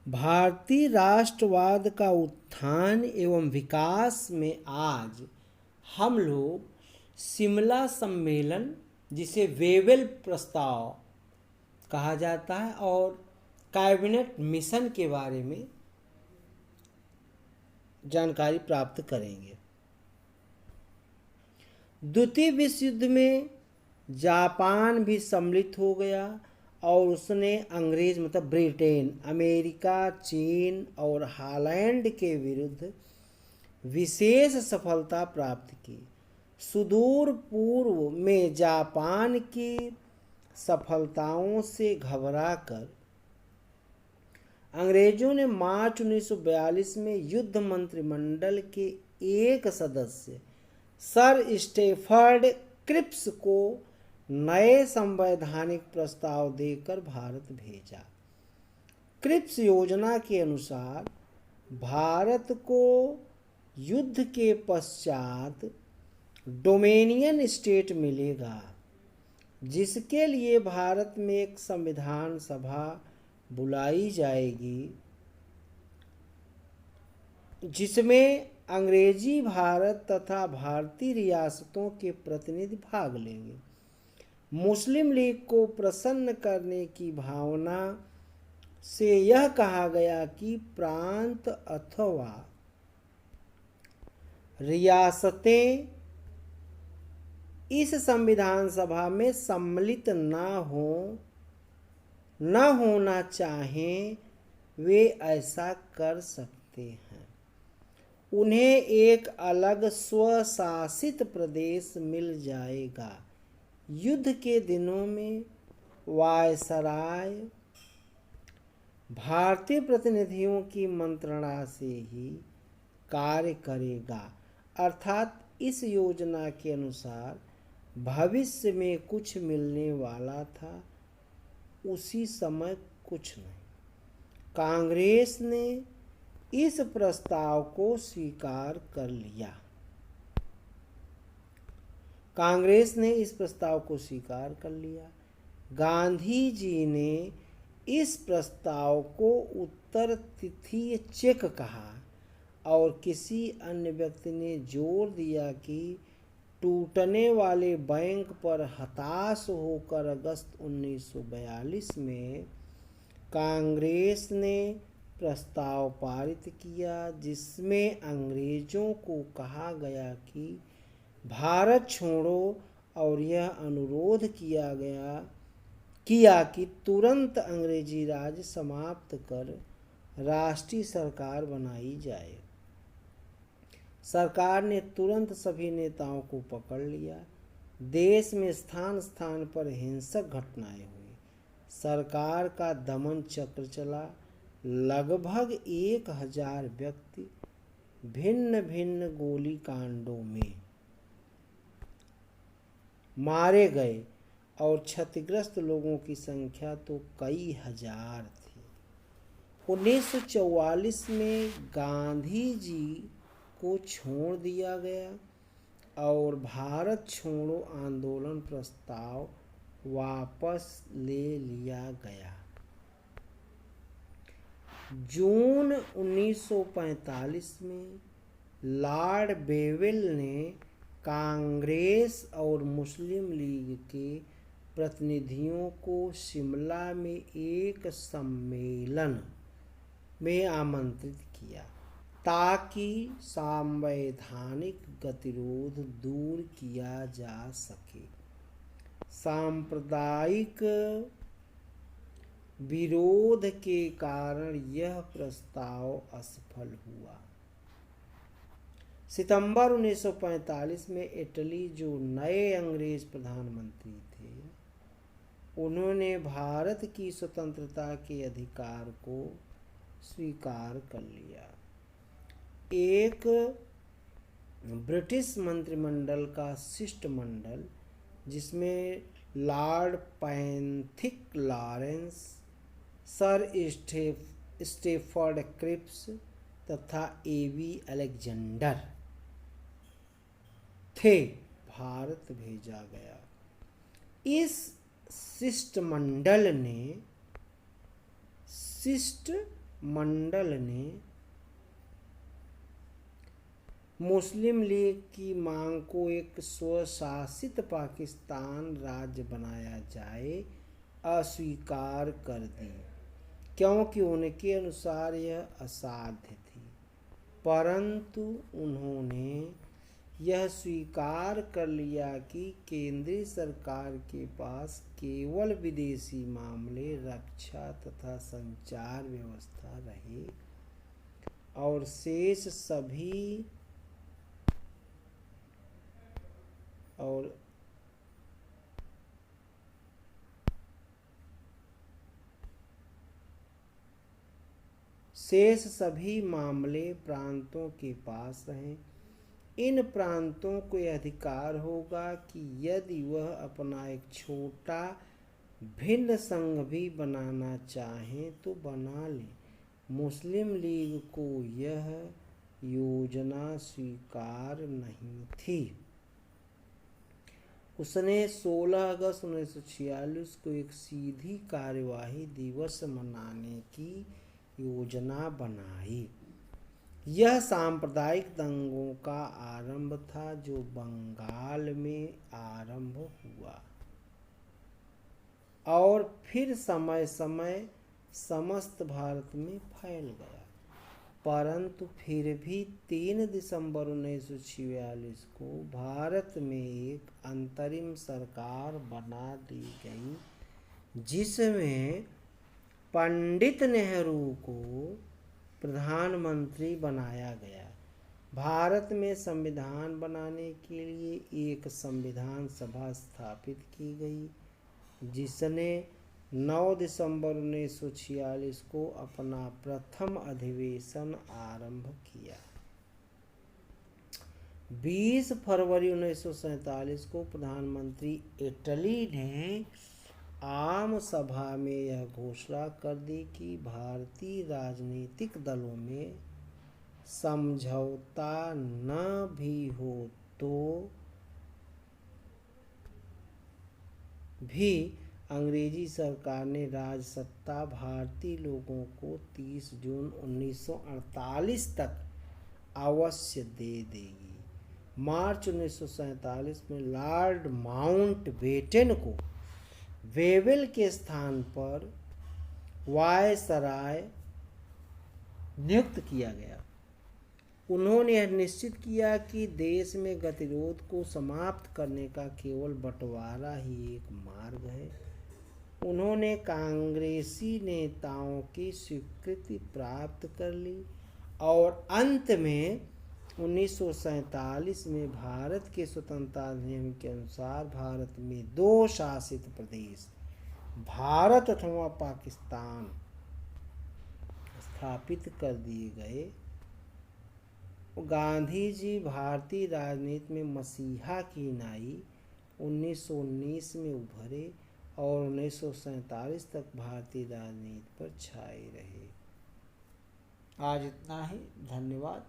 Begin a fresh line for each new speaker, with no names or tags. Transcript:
भारतीय राष्ट्रवाद का उत्थान एवं विकास में आज हम लोग शिमला सम्मेलन, जिसे वेवेल प्रस्ताव कहा जाता है, और कैबिनेट मिशन के बारे में जानकारी प्राप्त करेंगे। द्वितीय विश्व युद्ध में जापान भी सम्मिलित हो गया और उसने अंग्रेज मतलब ब्रिटेन, अमेरिका, चीन और हॉलैंड के विरुद्ध विशेष सफलता प्राप्त की। सुदूर पूर्व में जापान की सफलताओं से घबराकर अंग्रेजों ने मार्च 1942 में युद्ध मंत्रिमंडल के एक सदस्य सर स्टेफर्ड क्रिप्स को नए संवैधानिक प्रस्ताव देकर भारत भेजा। क्रिप्स योजना के अनुसार भारत को युद्ध के पश्चात डोमेनियन स्टेट मिलेगा, जिसके लिए भारत में एक संविधान सभा बुलाई जाएगी, जिसमें अंग्रेजी भारत तथा भारतीय रियासतों के प्रतिनिधि भाग लेंगे। मुस्लिम लीग को प्रसन्न करने की भावना से यह कहा गया कि प्रांत अथवा रियासतें इस संविधान सभा में सम्मिलित न होना चाहें, वे ऐसा कर सकते हैं। उन्हें एक अलग स्वशासित प्रदेश मिल जाएगा। युद्ध के दिनों में वायसराय भारतीय प्रतिनिधियों की मंत्रणा से ही कार्य करेगा, अर्थात इस योजना के अनुसार भविष्य में कुछ मिलने वाला था, उसी समय कुछ नहीं। कांग्रेस ने इस प्रस्ताव को स्वीकार कर लिया। गांधी जी ने इस प्रस्ताव को उत्तर तिथीय चेक कहा और किसी अन्य व्यक्ति ने जोर दिया कि टूटने वाले बैंक पर हताश होकर अगस्त 1942 में कांग्रेस ने प्रस्ताव पारित किया, जिसमें अंग्रेजों को कहा गया कि भारत छोड़ो, और यह अनुरोध किया कि तुरंत अंग्रेजी राज समाप्त कर राष्ट्रीय सरकार बनाई जाए। सरकार ने तुरंत सभी नेताओं को पकड़ लिया। देश में स्थान स्थान पर हिंसक घटनाएं हुई। सरकार का दमन चक्र चला। लगभग 1000 व्यक्ति भिन्न भिन्न गोलीकांडों में मारे गए और क्षतिग्रस्त लोगों की संख्या तो कई हजार थी। 1944 में गांधी जी को छोड़ दिया गया और भारत छोड़ो आंदोलन प्रस्ताव वापस ले लिया गया। जून 1945 में लॉर्ड वेवेल ने कांग्रेस और मुस्लिम लीग के प्रतिनिधियों को शिमला में एक सम्मेलन में आमंत्रित किया ताकि सांवैधानिक गतिरोध दूर किया जा सके। सांप्रदायिक विरोध के कारण यह प्रस्ताव असफल हुआ। सितंबर 1945 में इटली, जो नए अंग्रेज प्रधानमंत्री थे, उन्होंने भारत की स्वतंत्रता के अधिकार को स्वीकार कर लिया। एक ब्रिटिश मंत्रिमंडल का शिष्टमंडल, जिसमें Lord Pethick Lawrence, Sir Stafford Cripps तथा एवी अलेक्जेंडर थे, भारत भेजा गया। इस शिष्टमंडल मंडल ने मुस्लिम लीग की मांग को एक स्वशासित पाकिस्तान राज्य बनाया जाए अस्वीकार कर दी, क्योंकि उनके अनुसार यह असाध्य थी। परंतु उन्होंने यह स्वीकार कर लिया कि केंद्रीय सरकार के पास केवल विदेशी मामले, रक्षा तथा संचार व्यवस्था रहे और शेष सभी मामले प्रांतों के पास रहें। इन प्रांतों को यह अधिकार होगा कि यदि वह अपना एक छोटा भिन्न संघ भी बनाना चाहें तो बना लें। मुस्लिम लीग को यह योजना स्वीकार नहीं थी। उसने 16 अगस्त 1946 को एक सीधी कार्यवाही दिवस मनाने की योजना बनाई। यह सांप्रदायिक दंगों का आरंभ था जो बंगाल में आरंभ हुआ और फिर समय समय समस्त भारत में फैल गया। परंतु फिर भी 3 दिसंबर 1946 को भारत में एक अंतरिम सरकार बना दी गई, जिसमें पंडित नेहरू को प्रधानमंत्री बनाया गया। भारत में संविधान बनाने के लिए एक संविधान सभा स्थापित की गई, जिसने 9 दिसंबर 1946 को अपना प्रथम अधिवेशन आरंभ किया। 20 फरवरी 1947 को प्रधानमंत्री इटली ने आम सभा में यह घोषणा कर दी कि भारतीय राजनीतिक दलों में समझौता न भी हो तो भी अंग्रेजी सरकार ने राजसत्ता भारतीय लोगों को 30 जून 1948 तक अवश्य दे देगी। मार्च 1947 में लॉर्ड माउंटबेटन को वेवेल के स्थान पर वायसराय नियुक्त किया गया। उन्होंने यह निश्चित किया कि देश में गतिरोध को समाप्त करने का केवल बंटवारा ही एक मार्ग है। उन्होंने कांग्रेसी नेताओं की स्वीकृति प्राप्त कर ली और अंत में 1947 में भारत के स्वतंत्रता अधिनियम के अनुसार भारत में 2 शासित प्रदेश, भारत अथवा पाकिस्तान, स्थापित कर दिए गए। गांधी जी भारतीय राजनीति में मसीहा की नाई 1919 में उभरे और 1947 तक भारतीय राजनीति पर छाए रहे। आज इतना ही, धन्यवाद।